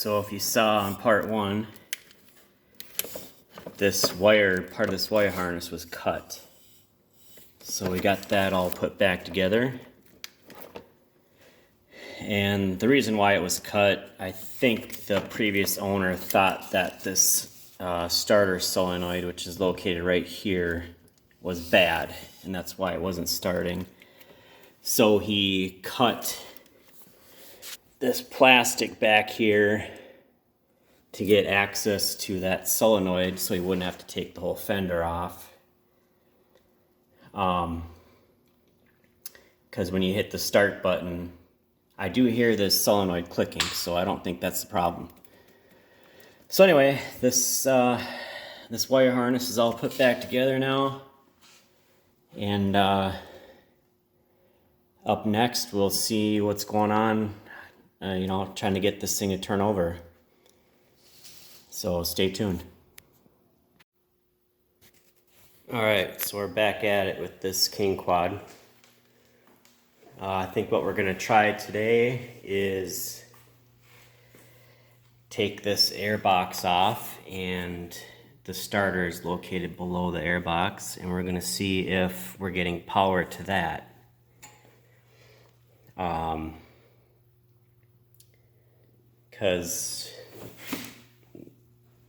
So if you saw on part one, this wire, part of this wire harness was cut. So we got that all put back together. And the reason why it was cut, I think the previous owner thought that this starter solenoid, which is located right here, was bad, and that's why it wasn't starting. So he cut this plastic back here to get access to that solenoid so he wouldn't have to take the whole fender off. Because when you hit the start button, I do hear this solenoid clicking, so I don't think that's the problem. So anyway, this wire harness is all put back together now, and up next we'll see what's going on, trying to get this thing to turn over. So stay tuned. Alright, so we're back at it with this King Quad. I think what we're going to try today is take this air box off, and the starter is located below the air box, and we're going to see if we're getting power to that. Because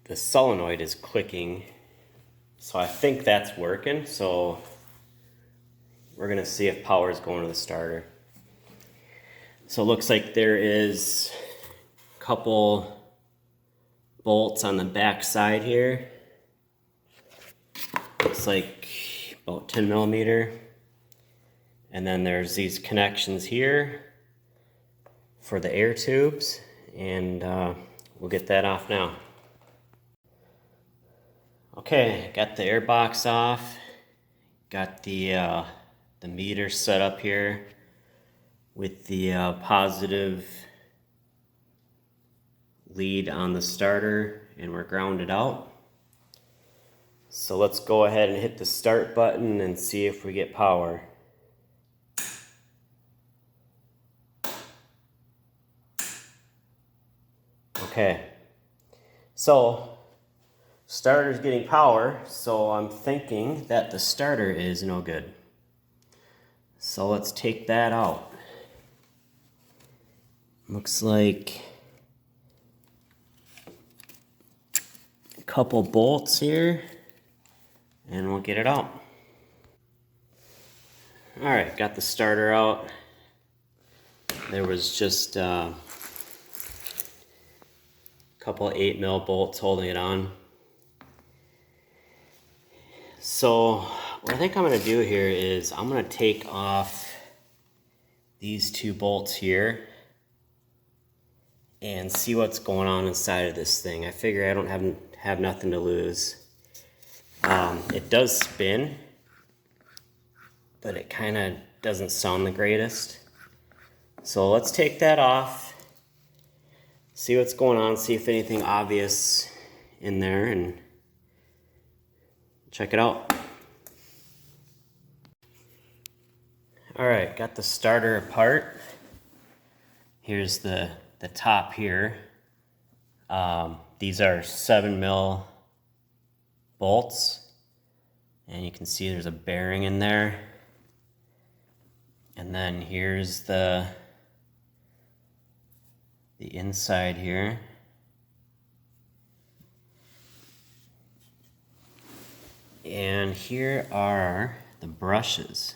the solenoid is clicking, so I think that's working. So we're going to see if power is going to the starter. So it looks like there is a couple bolts on the back side here. Looks like about 10 millimeter. And then there's these connections here for the air tubes, and we'll get that off now. Okay, got the air box off. Got the meter set up here with the positive lead on the starter, and we're grounded out. So let's go ahead and hit the start button and see if we get power. Okay, so starter's getting power, so I'm thinking that the starter is no good. So let's take that out. Looks like a couple bolts here, and we'll get it out. Alright, got the starter out. There was just a couple 8mm bolts holding it on. So what I think I'm going to do here is I'm going to take off these two bolts here and see what's going on inside of this thing. I figure I don't have nothing to lose. It does spin, but it kind of doesn't sound the greatest. So let's take that off, see what's going on, see if anything obvious in there, and check it out. Alright, got the starter apart. Here's the top here. These are 7mm bolts, and you can see there's a bearing in there. And then here's the inside here. And here are the brushes.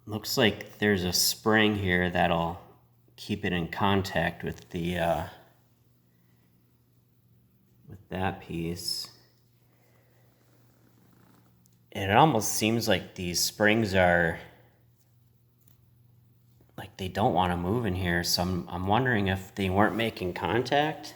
Looks like there's a spring here that'll keep it in contact with the with that piece. And it almost seems like these springs are like they don't want to move in here, so I'm wondering if they weren't making contact.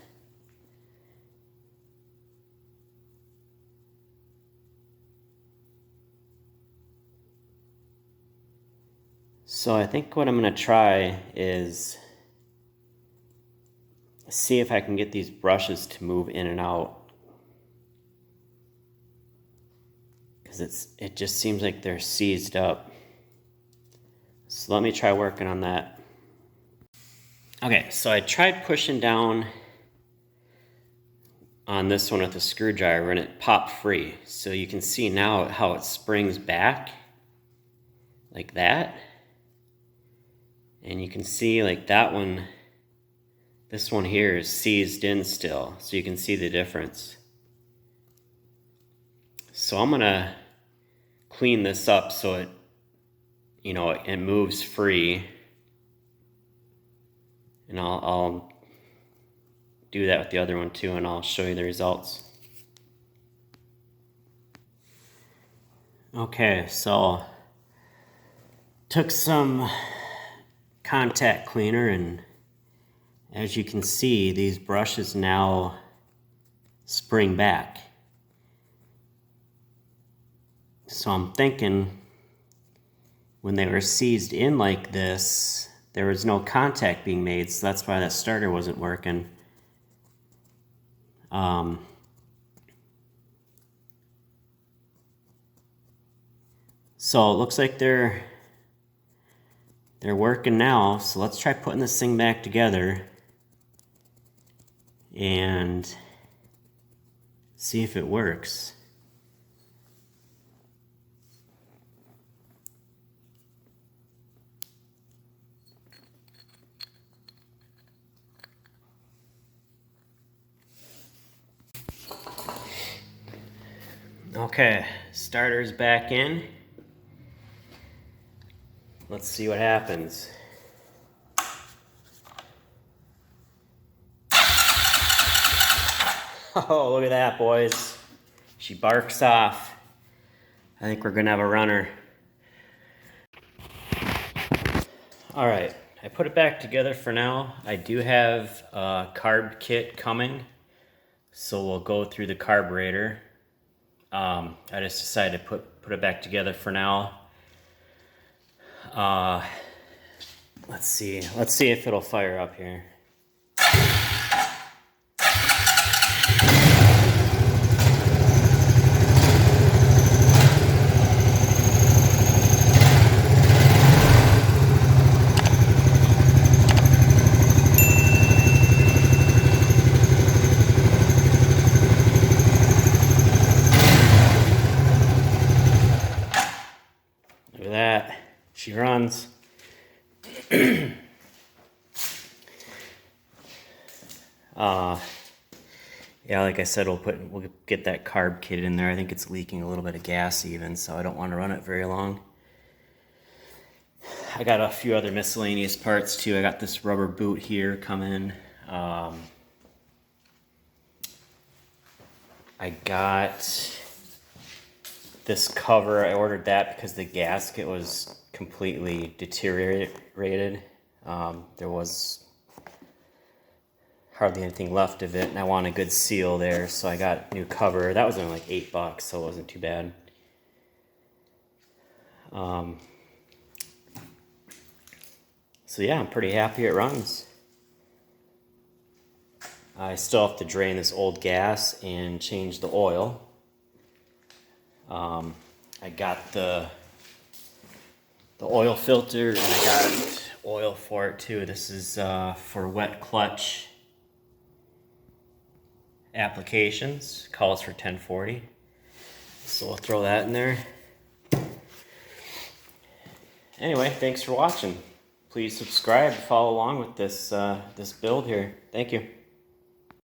So I think what I'm going to try is see if I can get these brushes to move in and out. Because it just seems like they're seized up. So let me try working on that. Okay, so I tried pushing down on this one with a screwdriver and it popped free. So you can see now how it springs back like that. And you can see like that one, this one here is seized in still. So you can see the difference. So I'm gonna clean this up so it, it moves free. And I'll do that with the other one too, and I'll show you the results. Okay, so took some contact cleaner, and as you can see, these brushes now spring back. So I'm thinking when they were seized in like this, there was no contact being made, so that's why that starter wasn't working. So it looks like they're working now, so let's try putting this thing back together and see if it works. Okay, starter's back in. Let's see what happens. Oh, look at that, boys. She barks off. I think we're gonna have a runner. All right, I put it back together for now. I do have a carb kit coming, so we'll go through the carburetor. I just decided to put it back together for now. Let's see if it'll fire up here. Look at that, she runs. Yeah, like I said, we'll get that carb kit in there. I think it's leaking a little bit of gas even, so I don't want to run it very long. I got a few other miscellaneous parts too. I got this rubber boot here coming. I got this cover. I ordered that because the gasket was completely deteriorated. There was hardly anything left of it, and I want a good seal there, so I got a new cover. That was only like $8, so it wasn't too bad. So yeah, I'm pretty happy it runs. I still have to drain this old gas and change the oil. I got the oil filter, and I got oil for it too. This is for wet clutch applications. Calls for 1040. So we'll throw that in there. Anyway, thanks for watching. Please subscribe, follow along with this build here. Thank you.